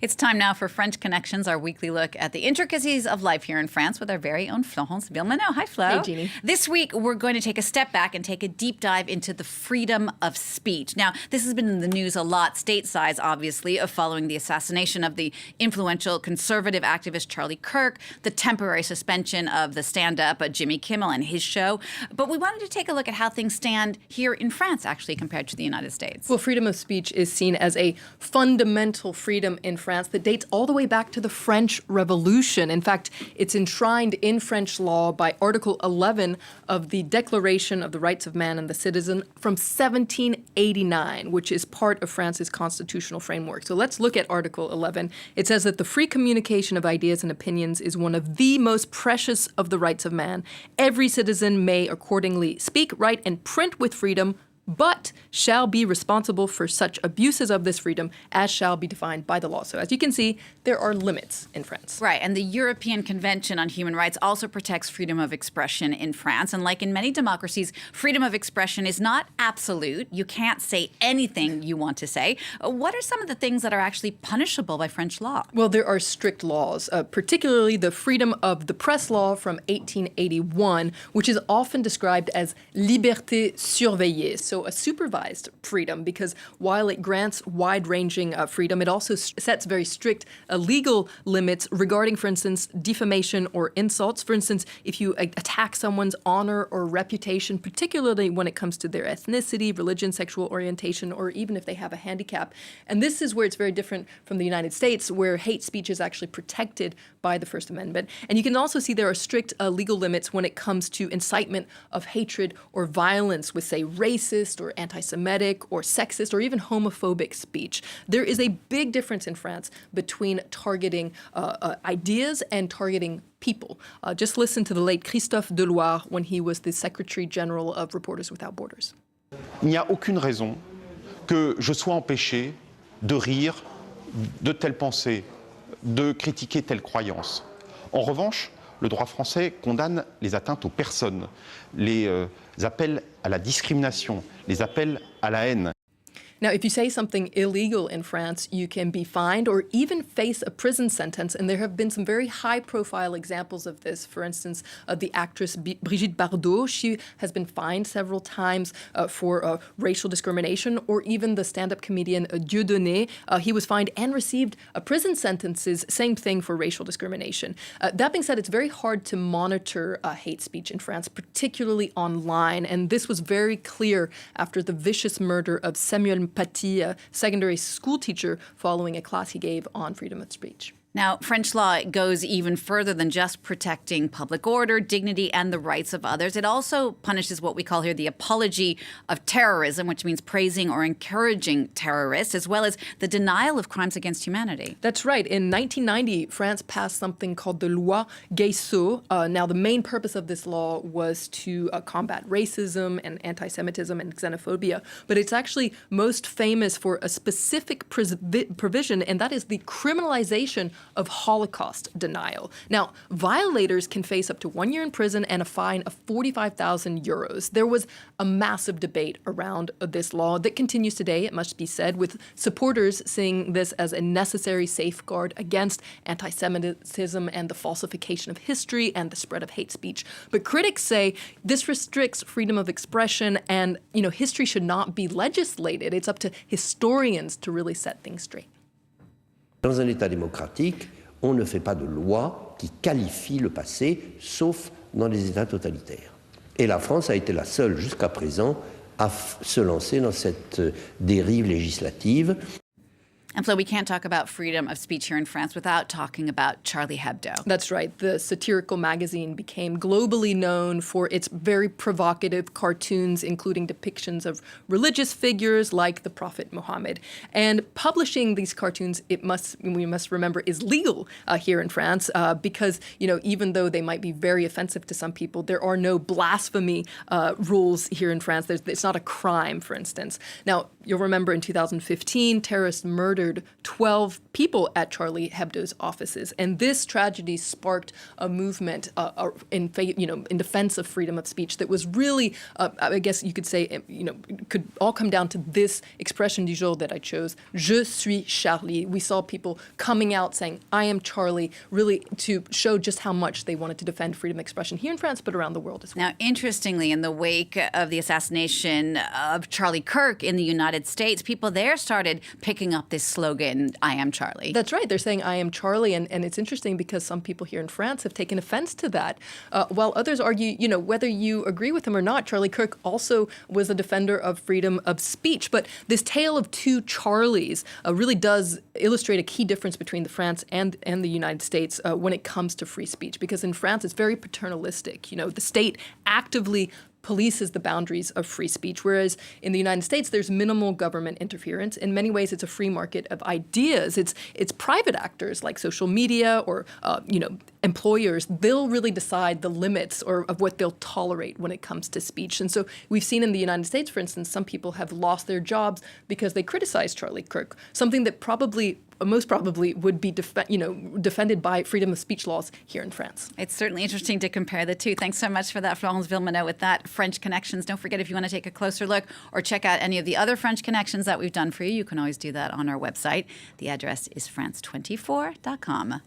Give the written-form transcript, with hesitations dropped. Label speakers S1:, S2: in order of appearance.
S1: It's time now for French Connections, our weekly look at the intricacies of life here in France with our very own Florence Villeminot. Hi, Flo.
S2: Hey, Jeannie.
S1: This week, we're going to take a step back and take a deep dive into the freedom of speech. Now, this has been in the news a lot, stateside, obviously, following the assassination of the influential conservative activist Charlie Kirk, the temporary suspension of the stand-up Jimmy Kimmel and his show. But we wanted to take a look at how things stand here in France, actually, compared to the United States.
S2: Well, freedom of speech is seen as a fundamental freedom in France that dates all the way back to the French Revolution. In fact, it's enshrined in French law by Article 11 of the Declaration of the Rights of Man and the Citizen from 1789, which is part of France's constitutional framework. So let's look at Article 11. It says that the free communication of ideas and opinions is one of the most precious of the rights of man. Every citizen may accordingly speak, write, and print with freedom, but shall be responsible for such abuses of this freedom as shall be defined by the law. So as you can see, there are limits in France.
S1: Right, and the European Convention on Human Rights also protects freedom of expression in France. And like in many democracies, freedom of expression is not absolute. You can't say anything you want to say. What are some of the things that are actually punishable by French law?
S2: Well, there are strict laws, particularly the freedom of the press law from 1881, which is often described as liberté surveillée. So a supervised freedom, because while it grants wide-ranging freedom, it also sets very strict legal limits regarding, for instance, defamation or insults. For instance, if you attack someone's honor or reputation, particularly when it comes to their ethnicity, religion, sexual orientation, or even if they have a handicap. And this is where it's very different from the United States, where hate speech is actually protected by the First Amendment. And you can also see there are strict legal limits when it comes to incitement of hatred or violence with, say, racist or anti-Semitic or sexist or even homophobic speech. There is a big difference in France between targeting ideas and targeting people. Just listen to the late Christophe Deloire when he was the Secretary General of Reporters Without Borders.
S3: Il n'y a aucune raison que je sois empêché de rire de telles pensées, de critiquer telle croyance. En revanche, le droit français condamne les atteintes aux personnes, les appels à la discrimination, les appels à la haine.
S2: Now, if you say something illegal in France, you can be fined or even face a prison sentence. And there have been some very high-profile examples of this. For instance, the actress Brigitte Bardot, she has been fined several times for racial discrimination, or even the stand-up comedian Dieudonné. He was fined and received prison sentences, same thing for racial discrimination. That being said, it's very hard to monitor hate speech in France, particularly online. And this was very clear after the vicious murder of Samuel Paty, a secondary school teacher, following a class he gave on freedom of speech.
S1: Now, French law goes even further than just protecting public order, dignity, and the rights of others. It also punishes what we call here the apology of terrorism, which means praising or encouraging terrorists, as well as the denial of crimes against humanity.
S2: That's right. In 1990, France passed something called the Loi Gayssot. Now, the main purpose of this law was to combat racism and anti-Semitism and xenophobia. But it's actually most famous for a specific provision, and that is the criminalization of Holocaust denial. Now, violators can face up to 1 year in prison and a fine of 45,000 euros. There was a massive debate around this law that continues today, it must be said, with supporters seeing this as a necessary safeguard against anti-Semitism and the falsification of history and the spread of hate speech. But critics say this restricts freedom of expression and, history should not be legislated. It's up to historians to really set things straight.
S4: Dans un État démocratique, on ne fait pas de loi qui qualifie le passé, sauf dans les États totalitaires. Et la France a été la seule jusqu'à présent à se lancer dans cette dérive législative.
S1: And so we can't talk about freedom of speech here in France without talking about Charlie Hebdo.
S2: That's right. The satirical magazine became globally known for its very provocative cartoons, including depictions of religious figures like the Prophet Muhammad. And publishing these cartoons, we must remember, is legal here in France because, even though they might be very offensive to some people, there are no blasphemy rules here in France. It's not a crime, for instance. Now, you'll remember in 2015, terrorists murdered murdered 12 people at Charlie Hebdo's offices. And this tragedy sparked a movement in defense of freedom of speech that was really, I guess you could say, could all come down to this expression du jour that I chose, Je suis Charlie. We saw people coming out saying, I am Charlie, really to show just how much they wanted to defend freedom of expression here in France, but around the world as well.
S1: Now, interestingly, in the wake of the assassination of Charlie Kirk in the United States, people there started picking up this slogan, I am Charlie.
S2: That's right. They're saying, I am Charlie. And it's interesting because some people here in France have taken offense to that, while others argue, whether you agree with him or not, Charlie Kirk also was a defender of freedom of speech. But this tale of two Charlies really does illustrate a key difference between the France and the United States when it comes to free speech. Because in France, it's very paternalistic. The state actively polices the boundaries of free speech, whereas in the United States, there's minimal government interference. In many ways, it's a free market of ideas. It's private actors like social media or employers. They'll really decide the limits of what they'll tolerate when it comes to speech. And so we've seen in the United States, for instance, some people have lost their jobs because they criticized Charlie Kirk, something that most probably would be defended by freedom of speech laws here in France.
S1: It's certainly interesting to compare the two. Thanks so much for that, Florence Villeminot, with that French Connections. Don't forget, if you want to take a closer look or check out any of the other French Connections that we've done for you, you can always do that on our website. The address is france24.com.